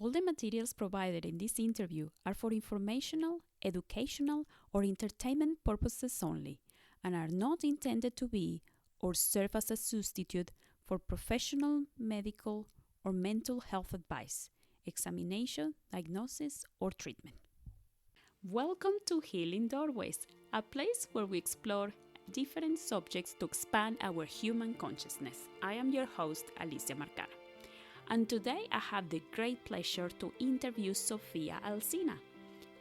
All the materials provided in this interview are for informational, educational, or entertainment purposes only and are not intended to be or serve as a substitute for professional, medical, or mental health advice, examination, diagnosis, or treatment. Welcome to Healing Doorways, a place where we explore different subjects to expand our human consciousness. I am your host, Alicia Marcano. And today I have the great pleasure to interview Sophia Alcina,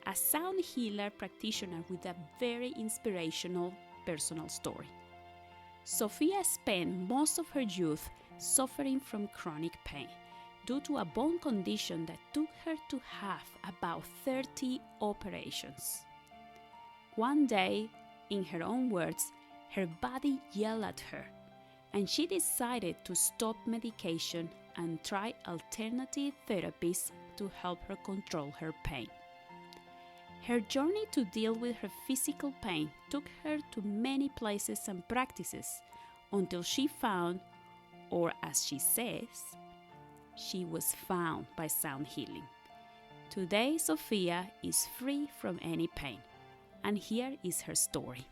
a sound healer practitioner with a very inspirational personal story. Sophia spent most of her youth suffering from chronic pain due to a bone condition that took her to have about 30 operations. One day, in her own words, her body yelled at her, and she decided to stop medication and try alternative therapies to help her control her pain. Her journey to deal with her physical pain took her to many places and practices until she found, or as she says, she was found by sound healing. Today, Sophia is free from any pain, and here is her story.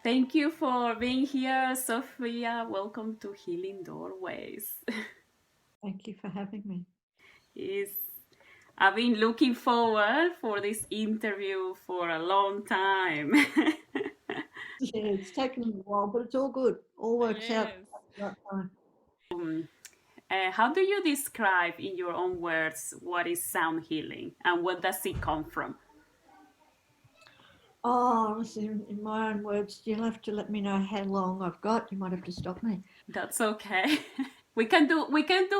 Thank you for being here, Sophia. Welcome to Healing Doorways. Thank you for having me. I've been looking forward for this interview for a long time. Yeah, it's taken a while, but it's all good. All works out at the right time. How do you describe in your own words what is sound healing and where does it come from? Oh, listen, in my own words, you'll have to let me know how long I've got. You might have to stop me. That's okay. We can do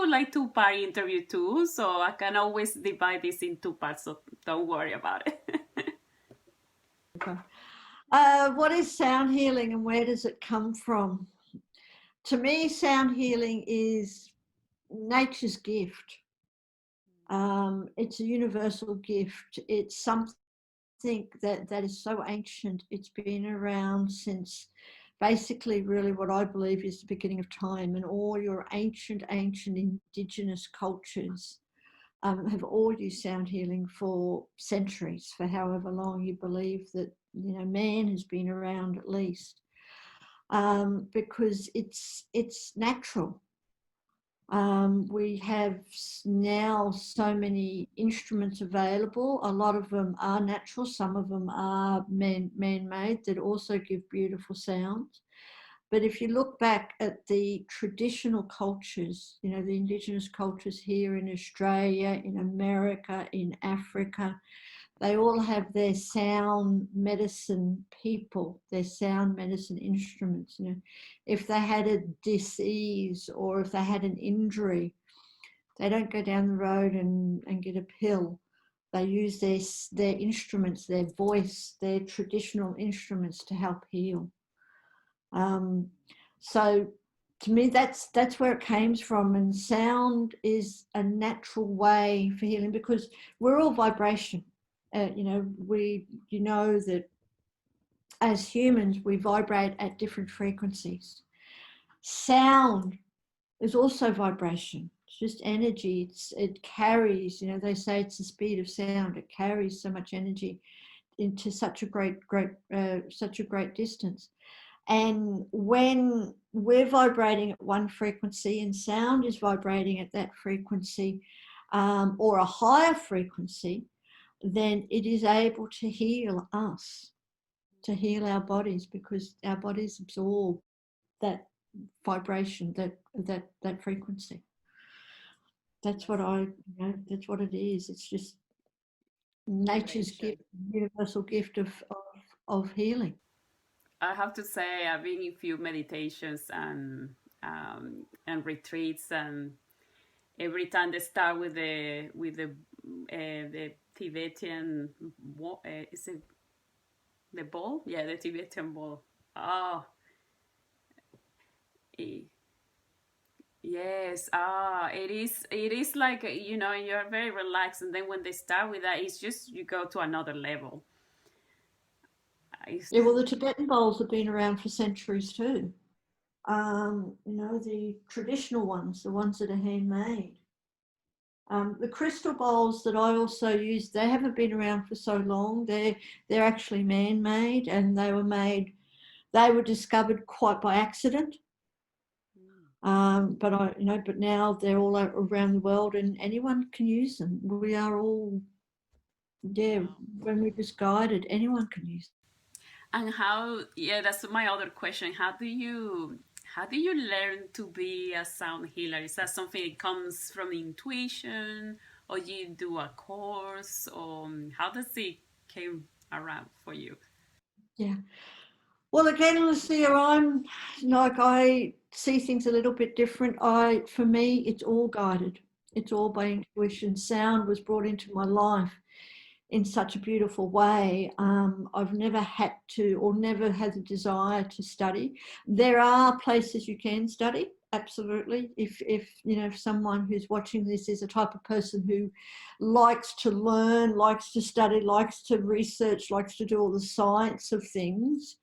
like 2-part interview too, so I can always divide this in 2 parts, so don't worry about it. Okay. What is sound healing and where does it come from? To me, sound healing is nature's gift. It's a universal gift. It's something that is so ancient. It's been around since basically really what I believe is the beginning of time, and all your ancient indigenous cultures have all used sound healing for centuries, for however long you believe that man has been around at least, because it's natural. We have now so many instruments available. A lot of them are natural, some of them are man-made that also give beautiful sounds. But if you look back at the traditional cultures, the indigenous cultures here in Australia, in America, in Africa, they all have their sound medicine people, their sound medicine instruments. If they had a disease or if they had an injury, they don't go down the road and get a pill. They use their instruments, their voice, their traditional instruments to help heal. So to me, that's where it came from. And sound is a natural way for healing because we're all vibration. That as humans, we vibrate at different frequencies. Sound is also vibration. It's just energy. It carries, they say it's the speed of sound. It carries so much energy into such a great distance. And when we're vibrating at one frequency and sound is vibrating at that frequency, or a higher frequency, then it is able to heal us, to heal our bodies, because our bodies absorb that vibration, that frequency. That's what that's what it is. It's just nature's gift, universal gift of healing. I have to say, I've been in few meditations and retreats, and every time they start with the Tibetan, is it the bowl? Yeah, the Tibetan bowl. Oh, yes. It is like you're very relaxed, and then when they start with that, it's just you go to another level. Yeah, well, the Tibetan bowls have been around for centuries too. The traditional ones, the ones that are handmade. The crystal bowls that I also use, they haven't been around for so long. They're actually man-made, and they were discovered quite by accident. But now they're all around the world, and anyone can use them. We are all, yeah. Wow. When we're just guided, anyone can use them. And how, yeah, that's my other question. How do you learn to be a sound healer? Is that something that comes from intuition, or you do a course, or how does it came around for you? Yeah. Well, again, Lucia, I see things a little bit different. For me, it's all guided. It's all by intuition. Sound was brought into my life in such a beautiful way. I've never had to, or never had the desire to study. There are places you can study, absolutely. If someone who's watching this is a type of person who likes to learn, likes to study, likes to research, likes to do all the science of things,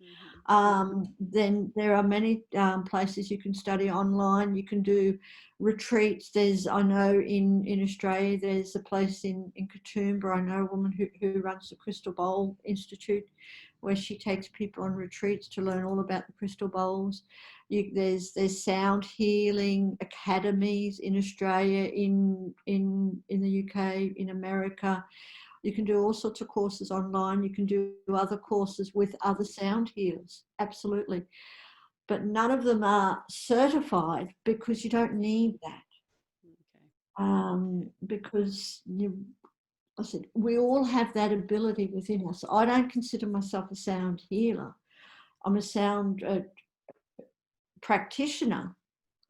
Mm-hmm. then there are many places you can study online. You can do retreats. I know in Australia, there's a place in Katoomba. I know a woman who runs the Crystal Bowl Institute, where she takes people on retreats to learn all about the crystal bowls. There's sound healing academies in Australia, in the UK, in America. You can do all sorts of courses online. You can do other courses with other sound healers, absolutely. But none of them are certified, because you don't need that. Okay. Because I said, we all have that ability within us. I don't consider myself a sound healer. I'm a sound practitioner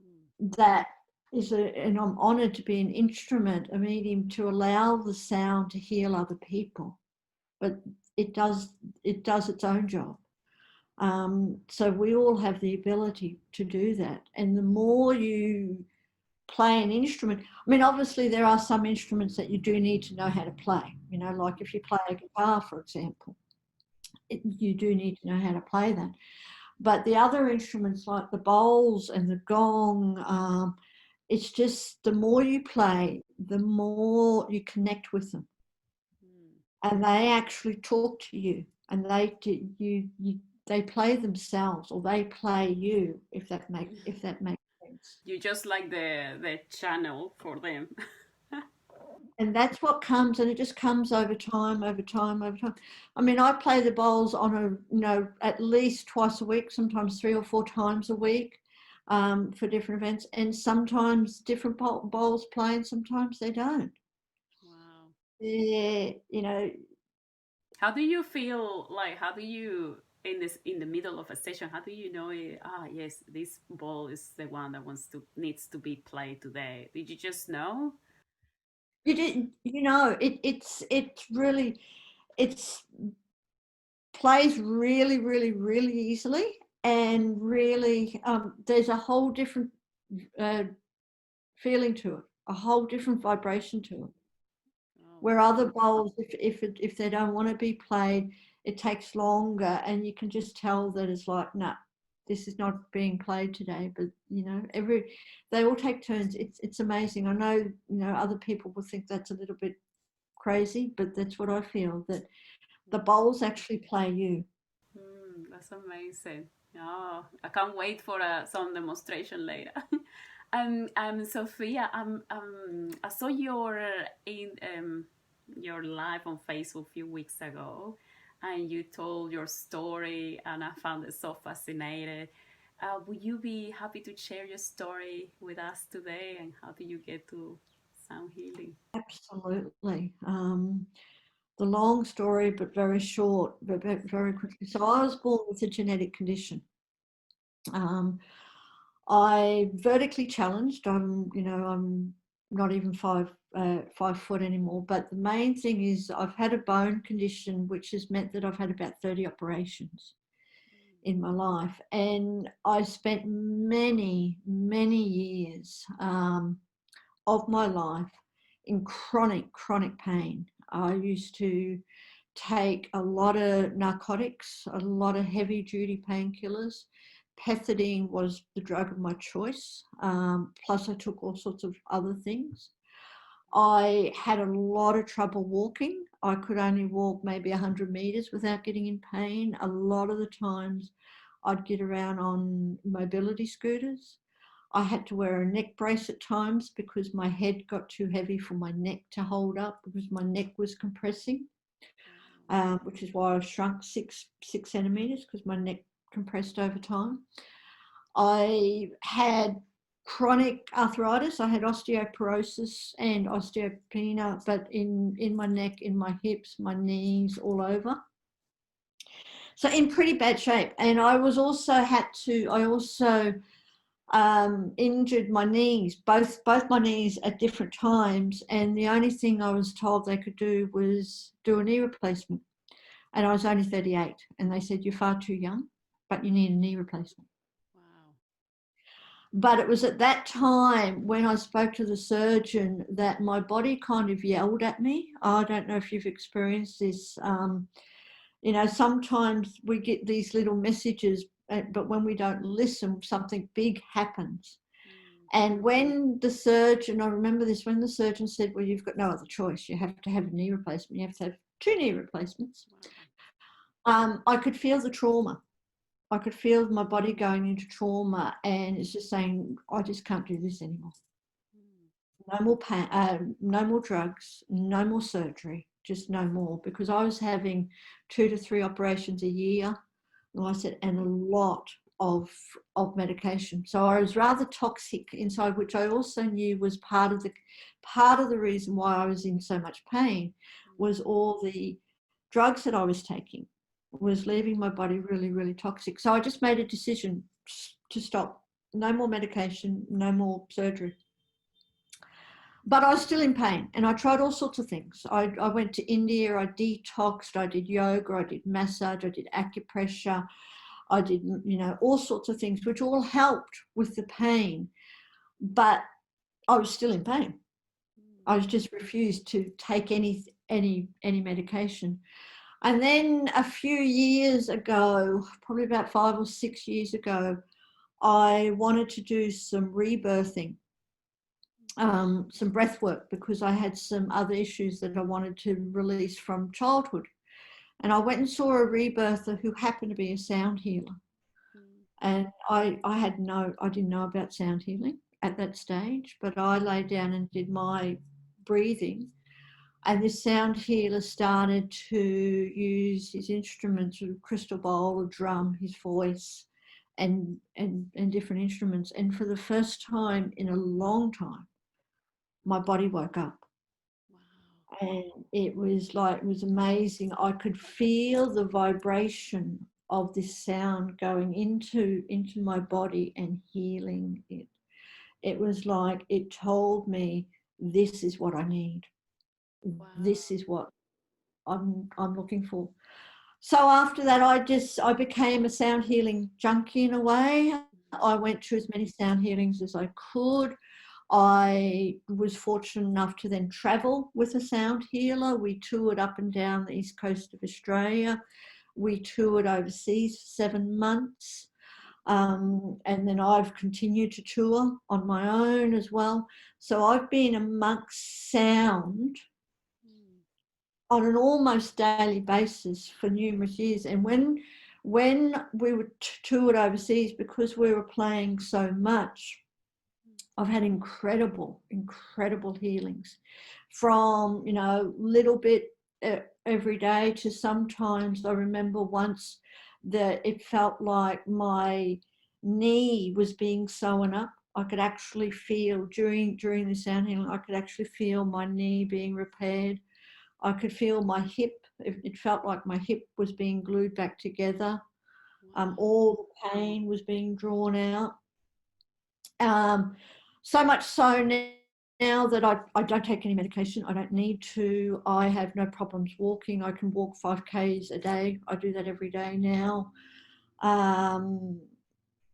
Mm. that and I'm honoured to be an instrument, a medium, to allow the sound to heal other people. But it does its own job. So we all have the ability to do that. And the more you play an instrument, I mean, obviously there are some instruments that you do need to know how to play, like if you play a guitar, for example, you do need to know how to play that. But the other instruments like the bowls and the gong, it's just the more you play, the more you connect with them, Mm. and they actually talk to you, and they play themselves, or they play you, if that makes sense. You just like the channel for them. And that's what comes, and it just comes over time, over time, over time. I mean, I play the bowls on at least twice a week, sometimes 3 or 4 times a week, for different events, and sometimes different bowls play, and sometimes they don't. Wow. Yeah, How do you feel, like how do you in the middle of a session, how do you know yes, this ball is the one that needs to be played today? Did you just know? you did, it's really, it's plays really, really, really easily, and really, there's a whole different uh, feeling to it, a whole different vibration to it. Oh Where wow. other bowls, if they don't want to be played, it takes longer, and you can just tell that it's like, no, this is not being played today. But they all take turns. It's amazing. I know, other people will think that's a little bit crazy, but that's what I feel, that the bowls actually play you. That's amazing. Oh, I can't wait for some demonstration later. Sophia, I saw your live on Facebook a few weeks ago, and you told your story, and I found it so fascinating. Would you be happy to share your story with us today, and how do you get to sound healing? Absolutely. The long story, but very short, but very quickly. So I was born with a genetic condition. Um, I vertically challenged. I'm not even 5 foot anymore. But the main thing is I've had a bone condition, which has meant that I've had about 30 operations in my life, and I spent many, many years of my life in chronic pain. I used to take a lot of narcotics, a lot of heavy duty painkillers. Pethidine was the drug of my choice. Plus, I took all sorts of other things. I had a lot of trouble walking. I could only walk maybe 100 meters without getting in pain. A lot of the times I'd get around on mobility scooters. I had to wear a neck brace at times because my head got too heavy for my neck to hold up because my neck was compressing, which is why I shrunk six centimeters because my neck compressed over time. I had chronic arthritis. I had osteoporosis and osteopenia, but in my neck, in my hips, my knees, all over. So in pretty bad shape. And I also injured my knees, both my knees at different times. And the only thing I was told they could do was do a knee replacement. And I was only 38. And they said, you're far too young, but you need a knee replacement. Wow. But it was at that time when I spoke to the surgeon that my body kind of yelled at me. I don't know if you've experienced this. Sometimes we get these little messages, but when we don't listen, something big happens. And when the surgeon, I remember this, when the surgeon said, well, you've got no other choice. You have to have a knee replacement. You have to have 2 knee replacements. I could feel the trauma. I could feel my body going into trauma, and it's just saying, I just can't do this anymore. No more pain, no more drugs, no more surgery, just no more, because I was having 2 to 3 operations a year, and I said, and a lot of medication. So I was rather toxic inside, which I also knew was part of the reason why I was in so much pain, was all the drugs that I was taking was leaving my body really, really toxic. So I just made a decision to stop. No more medication, no more surgery. But I was still in pain, and I tried all sorts of things. I went to India, I detoxed, I did yoga, I did massage, I did acupressure, I did, all sorts of things, which all helped with the pain. But I was still in pain. I just refused to take any medication. And then a few years ago, probably about 5 or 6 years ago, I wanted to do some rebirthing, some breath work, because I had some other issues that I wanted to release from childhood. And I went and saw a rebirther who happened to be a sound healer. And I didn't know about sound healing at that stage, but I lay down and did my breathing. And this sound healer started to use his instruments, a crystal bowl, a drum, his voice, and different instruments. And for the first time in a long time, my body woke up. Wow. And it was amazing. I could feel the vibration of this sound going into my body and healing it. It was like it told me, this is what I need. Wow. This is what I'm looking for. So after that, I became a sound healing junkie in a way. I went to as many sound healings as I could. I was fortunate enough to then travel with a sound healer. We toured up and down the east coast of Australia. We toured overseas for 7 months. And then I've continued to tour on my own as well. So I've been amongst sound on an almost daily basis for numerous years. And when we were toured overseas, because we were playing so much, I've had incredible healings, from little bit every day to sometimes I remember once that it felt like my knee was being sewn up. I could actually feel during the sound healing, I could actually feel my knee being repaired. I could feel my hip. It felt like my hip was being glued back together. All the pain was being drawn out. So much so now that I don't take any medication. I don't need to. I have no problems walking. I can walk 5Ks a day. I do that every day now. And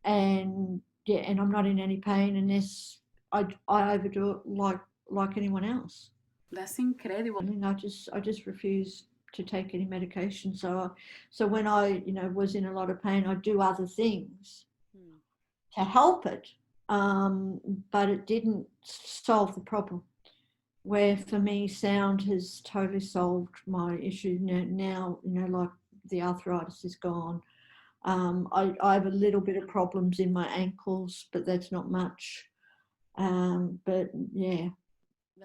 I'm not in any pain unless I overdo it like anyone else. That's incredible. And I just refuse to take any medication. So when I was in a lot of pain, I do other things to help it, but it didn't solve the problem. where for me sound has totally solved my issue. Now, like the arthritis is gone. I have a little bit of problems in my ankles, but that's not much. But yeah,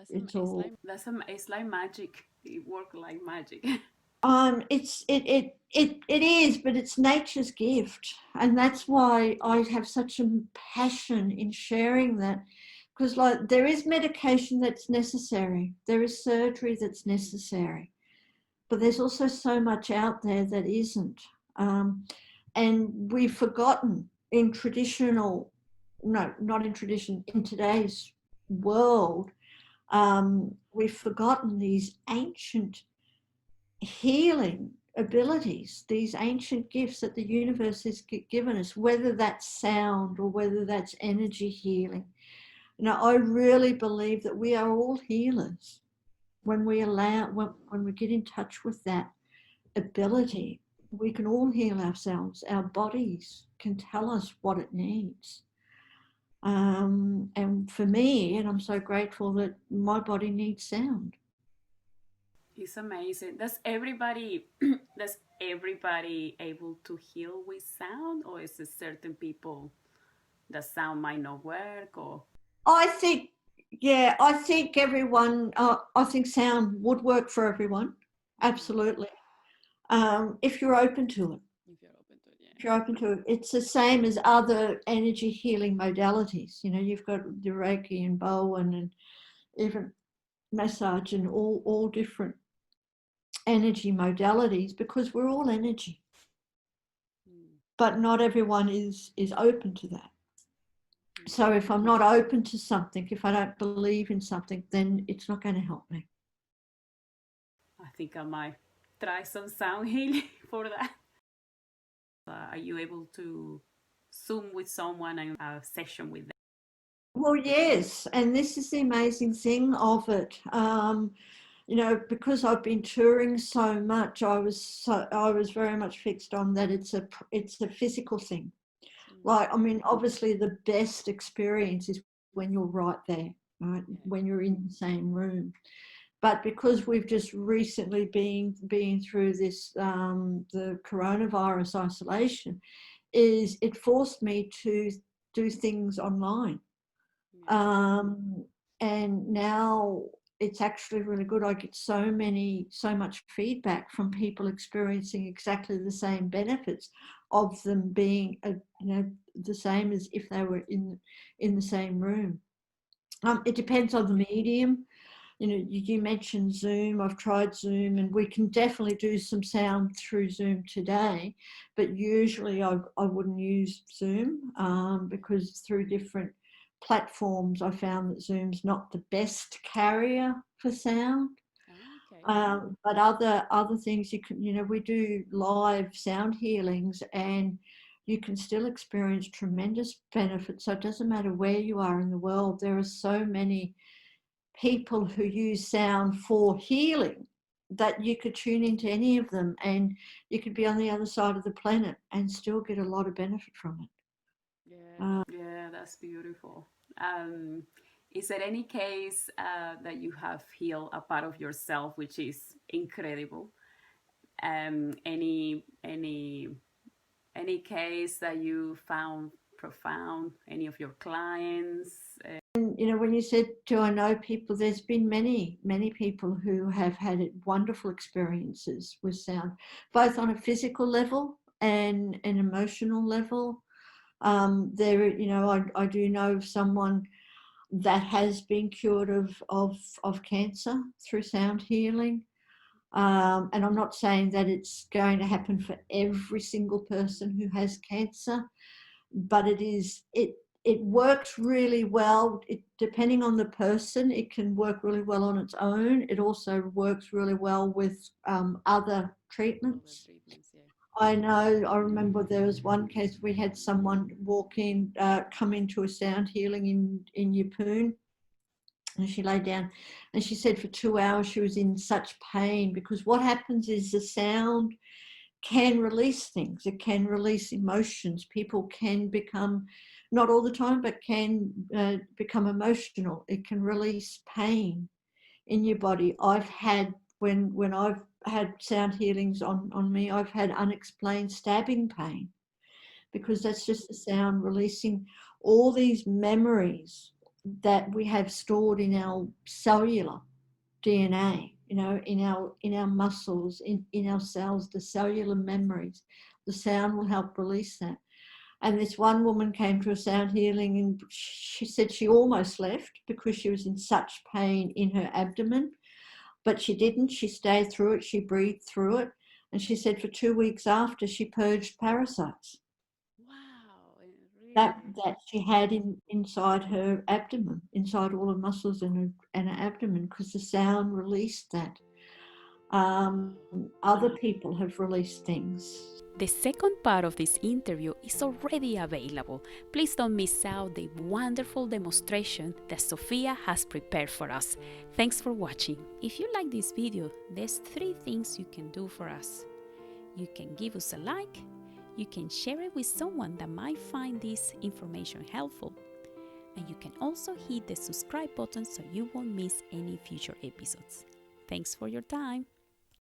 it's like magic. It works like magic. It is, but it's nature's gift, and that's why I have such a passion in sharing that, because like there is medication that's necessary, there is surgery that's necessary, but there's also so much out there that isn't, and we've forgotten in traditional, no, not in tradition, in today's world, we've forgotten these ancient healing abilities, these ancient gifts that the universe has given us, whether that's sound or whether that's energy healing. I really believe that we are all healers when we allow, when we get in touch with that ability. We can all heal ourselves. Our bodies can tell us what it needs. And for me, and I'm so grateful that my body needs sound. It's amazing. Does everybody able to heal with sound, or is it certain people the sound might not work? Or I think, yeah, I think everyone, I think sound would work for everyone. Absolutely. If you're open to it. if you're open to it, yeah. If you're open to it, it's the same as other energy healing modalities. You've got the Reiki and Bowen and even massage and all different energy modalities, because we're all energy. But not everyone is open to that. So if I'm not open to something, if I don't believe in something, then it's not going to help me. I think I might try some sound healing for that. Are you able to Zoom with someone and a session with them? Well, yes, and this is the amazing thing of it. Because I've been touring so much, I was very much fixed on that it's a physical thing. Like, I mean, obviously the best experience is when you're right there, right? When you're in the same room. But because we've just recently been through this, the coronavirus isolation, it forced me to do things online. And now it's actually really good. I get so much feedback from people experiencing exactly the same benefits of them being, the same as if they were in the same room. It depends on the medium. You mentioned Zoom. I've tried Zoom, and we can definitely do some sound through Zoom today, but usually I wouldn't use Zoom, because through different platforms I found that Zoom's not the best carrier for sound. But other things you can, we do live sound healings, and you can still experience tremendous benefits. So it doesn't matter where you are in the world. There are so many people who use sound for healing that you could tune into any of them, and you could be on the other side of the planet and still get a lot of benefit from it. Yeah, that's beautiful. Is there any case that you have healed a part of yourself, which is incredible? Any case that you found profound? Any of your clients? When you said, do I know people, there's been many people who have had wonderful experiences with sound, both on a physical level and an emotional level. I do know of someone that has been cured of cancer through sound healing. And I'm not saying that it's going to happen for every single person who has cancer, but it works really well. Depending on the person, it can work really well on its own. It also works really well with other treatments. I remember there was one case we had someone come into a sound healing in Yeppoon, and she lay down and she said for 2 hours she was in such pain, because what happens is the sound can release things. It can release emotions. People can become, not all the time, but can become emotional. It can release pain. in your body. I've had, when I've had sound healings on me, I've had unexplained stabbing pain, because that's just the sound releasing all these memories that we have stored in our cellular DNA, in our muscles, in our cells, the cellular memories. The sound will help release that. And this one woman came to a sound healing, and she said she almost left because she was in such pain in her abdomen, but she didn't. She stayed through it. She breathed through it. And she said for 2 weeks after, she purged parasites Wow, that really? that she had inside her abdomen, inside all the muscles in her abdomen, because the sound released that. Other people have released things. The second part of this interview is already available. Please don't miss out the wonderful demonstration that Sophia has prepared for us. Thanks for watching. If you like this video, there's 3 things you can do for us. You can give us a like, you can share it with someone that might find this information helpful, and you can also hit the subscribe button so you won't miss any future episodes. Thanks for your time.